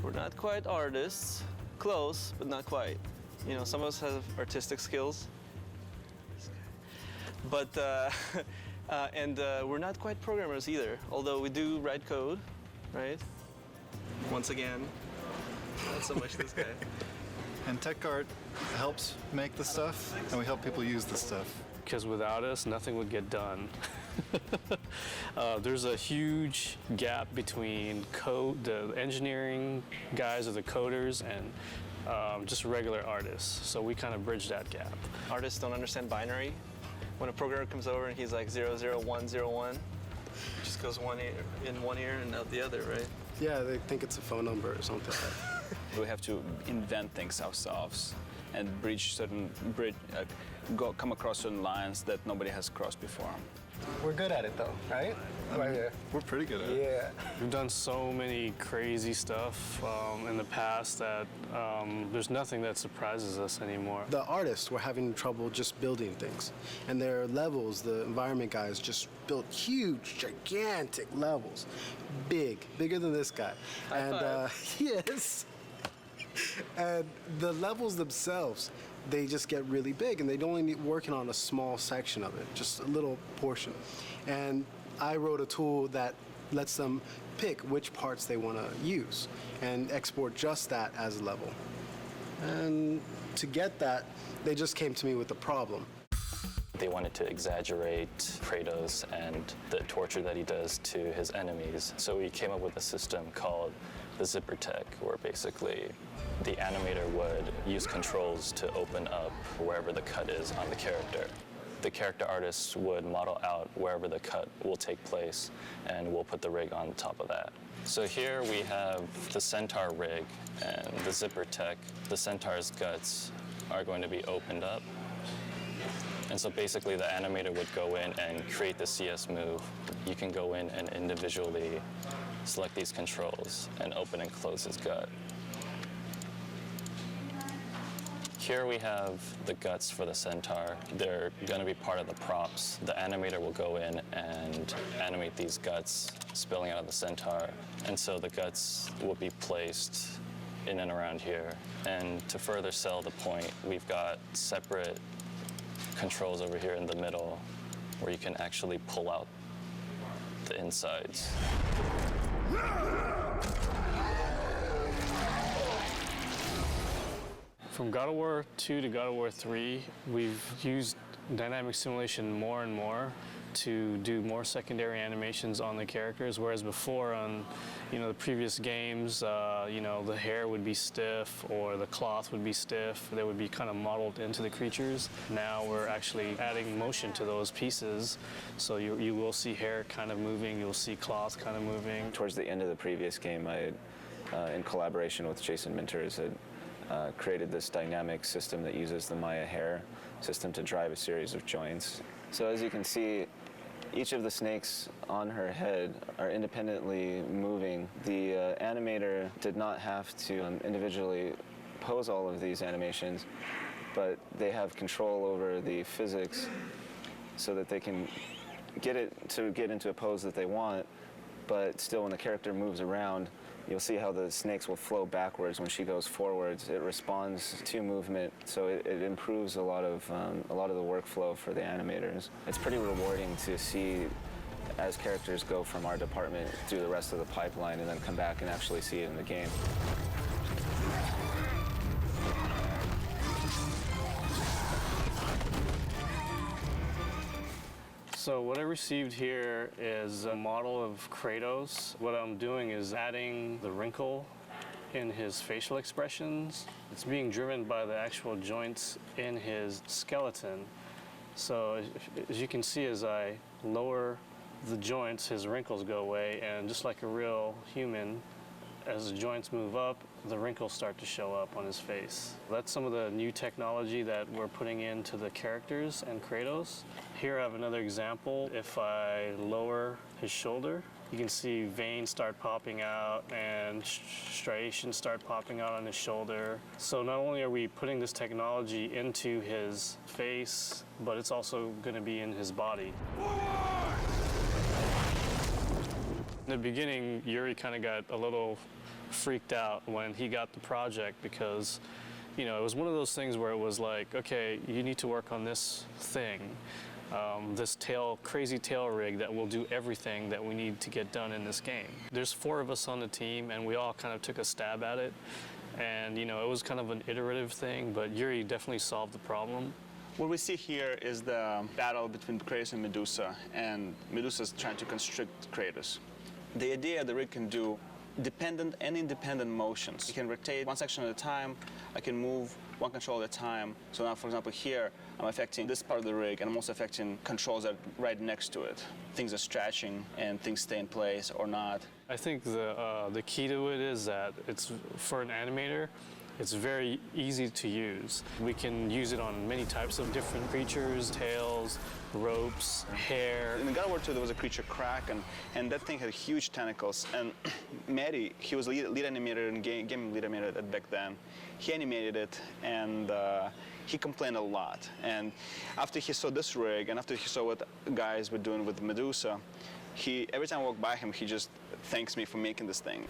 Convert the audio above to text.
We're not quite artists. Close, but not quite. You know, some of us have artistic skills. But, we're not quite programmers either, although we do write code, right? Once again, not so much this guy. And tech art helps make the stuff, and we help people use the stuff. Because without us, nothing would get done. There's a huge gap between the engineering guys or the coders and just regular artists. So we kind of bridge that gap. Artists don't understand binary. When a programmer comes over and he's like 00101, it just goes in one ear and out the other, right? Yeah, they think it's a phone number or something like that. We have to invent things ourselves and come across certain lines that nobody has crossed before. We're good at it though, right? Right here. We're pretty good at it. Yeah. We've done so many crazy stuff in the past that there's nothing that surprises us anymore. The artists were having trouble just building things. And their levels, the environment guys just built huge, gigantic levels. Bigger than this guy. Yes. And the levels themselves, they just get really big, and they only need working on a small section of it, just a little portion. And I wrote a tool that lets them pick which parts they want to use and export just that as a level. And to get that, they just came to me with a problem. They wanted to exaggerate Kratos and the torture that he does to his enemies. So we came up with a system called the zipper tech, where basically the animator would use controls to open up wherever the cut is on the character. The character artists would model out wherever the cut will take place, and we'll put the rig on top of that. So here we have the centaur rig and the zipper tech. The centaur's guts are going to be opened up. And so basically the animator would go in and create the CS move. You can go in and individually select these controls and open and close his gut. Here we have the guts for the centaur. They're going to be part of the props. The animator will go in and animate these guts spilling out of the centaur. And so the guts will be placed in and around here. And to further sell the point, we've got separate controls over here in the middle where you can actually pull out the insides. From God of War 2 to God of War 3, we've used dynamic simulation more and more to do more secondary animations on the characters, whereas before on the previous games, the hair would be stiff or the cloth would be stiff. They would be kind of modeled into the creatures. Now we're actually adding motion to those pieces, so you will see hair kind of moving, you'll see cloth kind of moving. Towards the end of the previous game, I, in collaboration with Jason Minters, had created this dynamic system that uses the Maya hair system to drive a series of joints. So as you can see, each of the snakes on her head are independently moving. The animator did not have to individually pose all of these animations, but they have control over the physics so that they can get it to get into a pose that they want, but still when the character moves around, you'll see how the snakes will flow backwards when she goes forwards. It responds to movement, so it improves a lot of the workflow for the animators. It's pretty rewarding to see as characters go from our department through the rest of the pipeline and then come back and actually see it in the game. So what I received here is a model of Kratos. What I'm doing is adding the wrinkle in his facial expressions. It's being driven by the actual joints in his skeleton. So as you can see, as I lower the joints, his wrinkles go away, and just like a real human, as the joints move up, the wrinkles start to show up on his face. That's some of the new technology that we're putting into the characters and Kratos. Here I have another example. If I lower his shoulder, you can see veins start popping out and striations start popping out on his shoulder. So not only are we putting this technology into his face, but it's also going to be in his body. In the beginning, Yuri kind of got a little freaked out when he got the project because, you know, it was one of those things where it was like, okay, you need to work on this thing, this crazy tail rig that will do everything that we need to get done in this game. There's 4 of us on the team, and we all kind of took a stab at it. And, you know, it was kind of an iterative thing, but Yuri definitely solved the problem. What we see here is the battle between Kratos and Medusa, and Medusa's trying to constrict Kratos. The idea the rig can do dependent and independent motions. It can rotate one section at a time. I can move one control at a time. So now, for example, here, I'm affecting this part of the rig, and I'm also affecting controls that are right next to it. Things are stretching, and things stay in place or not. I think the key to it is that it's, for an animator, it's very easy to use. We can use it on many types of different creatures, tails, ropes, hair. In the God of War 2, there was a creature Krak, and that thing had huge tentacles. And Matty, he was lead animator and game lead animator back then. He animated it, and he complained a lot. And after he saw this rig, and after he saw what guys were doing with Medusa, every time I walk by him, he just thanks me for making this thing.